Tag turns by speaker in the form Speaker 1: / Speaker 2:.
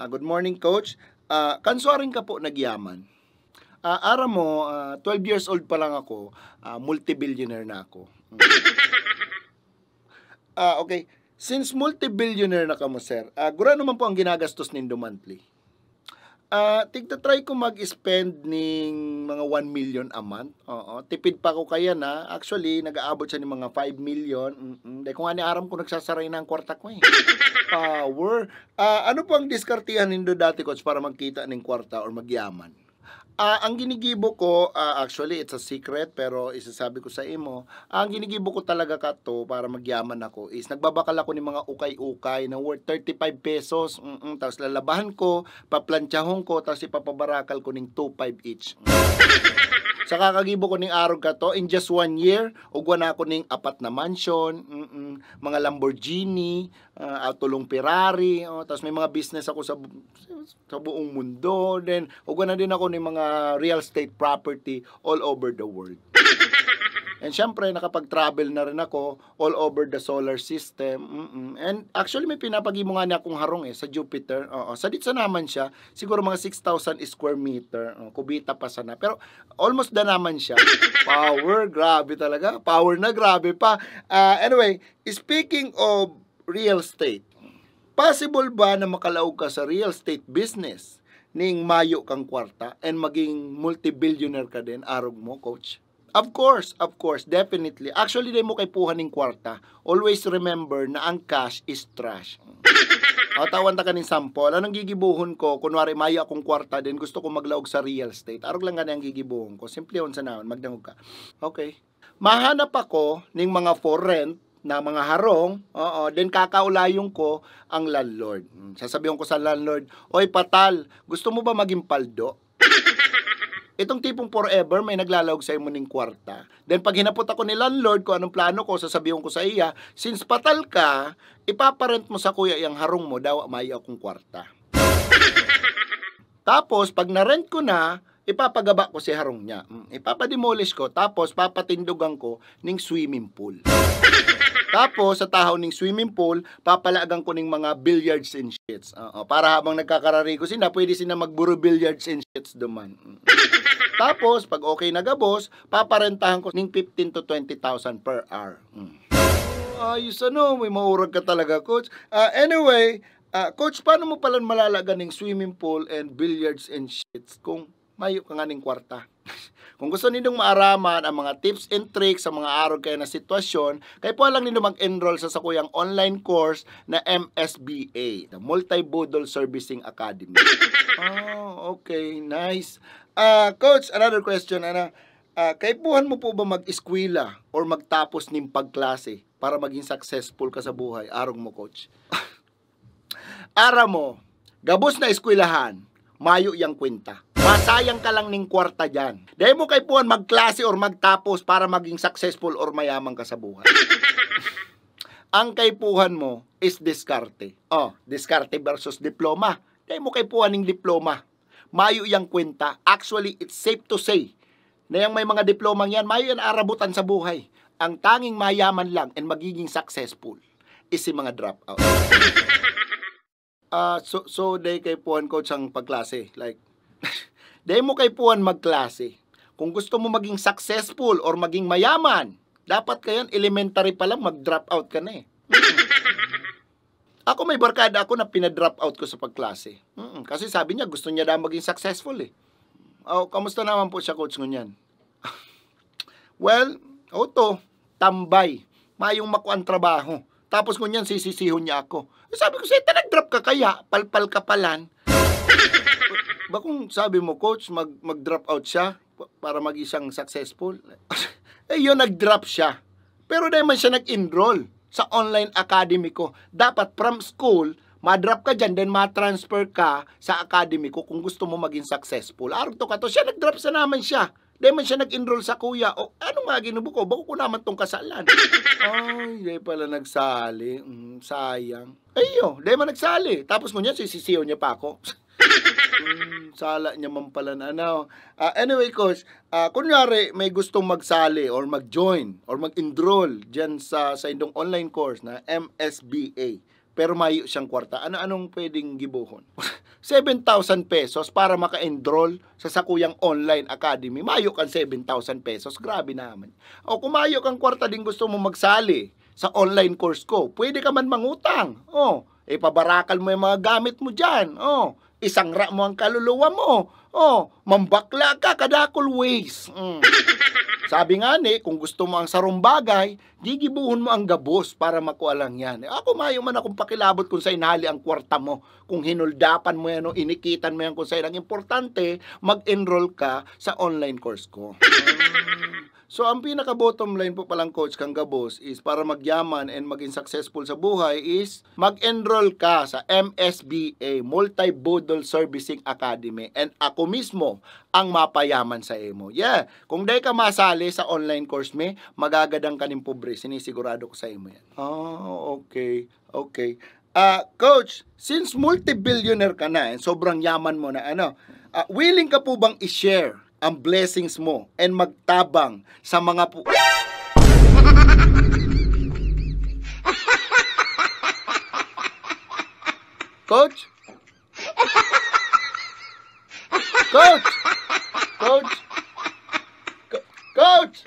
Speaker 1: Good morning, Coach. Kansuaring ka po nagyaman. Ara mo, 12 years old pa lang ako, multi-billionaire na ako. Okay. Since multi-billionaire na ka mo, sir, gura naman po ang ginagastos nindo monthly. Tigta-try ko mag-spend ng mga 1 million a month. Oo, tipid pa ko kaya na. Actually, nag-aabot siya ng mga 5 million. Dahil kung ani aram ko nagsasaray na ang kwarta ko eh. Power. Ano po ang diskartihan nindo dati, Coach, para magkita ng kwarta or magyaman? Ang ginigibo ko, actually, it's a secret, pero isasabi ko sa imo, ang ginigibo ko talaga kato para magyaman ako is nagbabakal ako ng mga ukay-ukay na worth 35 pesos. Tapos lalabahan ko, paplanchahon ko, tapos ipapabarakal ko ng 2.5 each. Sa kakagibo ko ning arog ka to, in just 1 year, ugwa na ako ning 4 na mansion, mga Lamborghini, tulong Ferrari, tapos may mga business ako sa buong mundo, then ugwa na din ako ning mga real estate property all over the world. And syempre, nakapag-travel na rin ako all over the solar system. And actually, may pinapagimo nga niya akong harong sa Jupiter. Sa ditsa naman siya, siguro mga 6,000 square meter. Kubita pa sana. Pero almost da naman siya. Power, grabe talaga. Power na, grabe pa. Anyway, speaking of real estate, possible ba na makalaog ka sa real estate business ning mayo kang kwarta and maging multi-billionaire ka din, arog mo, Coach? Of course, definitely. Actually, di mo kay puhan ng kwarta. Always remember na ang cash is trash. Tawan ta kaning sample. Anong gigibuhon ko? Kunwari, maya akong kwarta din. Gusto ko maglaog sa real estate. Arog lang ganyan ang gigibuhon ko. Simple yun sa naon. Magdangog ka. Okay. Mahanap ako ng mga for rent na mga harong. Then kakaulayong ko ang landlord. Sasabihin ko sa landlord, oy patal, gusto mo ba maging paldo? Itong tipong forever, may naglalawag sa imo ning kwarta. Then pag hinapot ako ni landlord ko anong plano ko, sasabihin ko sa iya, since patal ka, ipaparent mo sa kuya yung harong mo, daw may akong kwarta. Tapos, pag na-rent ko na, ipapagaba ko si harong niya. Ipapademolish ko, tapos papatindugan ko ning swimming pool. Tapos, sa tahaw ning swimming pool, papalagan ko ning mga billiards and shits. Para habang nagkakarari ko sila, pwede sila magburo billiards and shits duman. Tapos, pag okay na gabos, paparentahan ko ng 15 to 20,000 per hour. Ayos may maurag ka talaga, Coach. Anyway, Coach, paano mo pala malalaga ng swimming pool and billiards and shits kung mayo ka nga ng kwarta? Kung gusto ninyong maaraman ang mga tips and tricks sa mga araw kayo na sitwasyon, kayo po lang ninyo mag-enroll sa sakuyang online course na MSBA, the Multi-Bodal Servicing Academy. Okay, nice. Coach, another question, kaipuhan mo po ba mag-eskwela or magtapos ng pagklase para maging successful ka sa buhay? Arong mo, Coach. Ara mo, gabos na eskwelahan, mayo yang kwenta. Masayang ka lang ning kwarta dyan. Dahil mo kaipuhan magklase or magtapos para maging successful or mayaman ka sa buhay. Ang kaipuhan mo is diskarte. Diskarte versus diploma. Dahil mo kaipuhan ng diploma. Mayo yang kwenta. Actually, it's safe to say na yung may mga diplomang yan, mayo yan arabutan sa buhay. Ang tanging mayaman lang and magiging successful is yung mga dropout. So day kay puhan, Coach, ang pagklase. Like, day mo kay puhan magklase. Kung gusto mo maging successful or maging mayaman, dapat kayan elementary pa lang mag-drop out ka na eh. Ako may barkada ako na pinadrop out ko sa pagklase. Kasi sabi niya gusto niya daw maging successful eh. Kamusta naman po siya, Coach, ngunyan? Well, tambay. Mayong makuan trabaho. Tapos ngunyan sisisihon niya ako. Sabi ko sa'yo, nag-drop ka kaya? Palpal ka palan. Ba kung sabi mo, Coach, mag-drop out siya para mag-isang successful? Yun, nag-drop siya. Pero dahil man siya nag-enroll sa online academy ko. Dapat from school, ma-drop ka dyan, then ma-transfer ka sa academy ko kung gusto mo maging successful. Araw to ka to, siya nag-drop sa naman siya. Dahil man siya nag-enroll sa kuya. Ano nga ginubo ko? Bako ko naman tong kasalan. Dahil pala nagsali. Sayang. Dahil man nagsali. Tapos ngunyan, sisisiyo niya pa ako. Sala niya man pala na. Anyway, Coach, kunyari may gustong magsali or mag-join or mag-enroll dyan sa indong online course na MSBA, pero mayo siyang kwarta, anong pwedeng gibuhon? 7,000 pesos para maka-enroll sa sakuyang online academy. Mayo kang 7,000 pesos. Grabe naman. O kumayo kang kwarta din gusto mo magsali sa online course ko. Pwede ka man mangutang. Pabarakal mo yung mga gamit mo dyan. Isangra mo ang kaluluwa mo. Mambakla ka, kadakol ways. Sabi nga kung gusto mo ang sarong bagay, gigibuhon mo ang gabos para makuha lang yan. Ako mayo man akong pakilabot kung sa inhali ang kwarta mo. Kung hinuldapan mo yan o inikitan mo yan kung sa'yo. Ang importante, mag-enroll ka sa online course ko. So, ang pinaka-bottom line po palang Coach Kang Gabos is para magyaman and maging successful sa buhay is mag-enroll ka sa MSBA, Multi-Bodol Servicing Academy. And ako mismo ang mapayaman sa imo. Yeah, kung dahil ka masali sa online course me, magagadang ka ng pobre. Sinisigurado ko sa imo yan. Okay. Coach, since multi-billionaire ka na and sobrang yaman mo na willing ka po bang i-share ang blessings mo and magtabang sa mga Coach? Coach? Coach? Coach?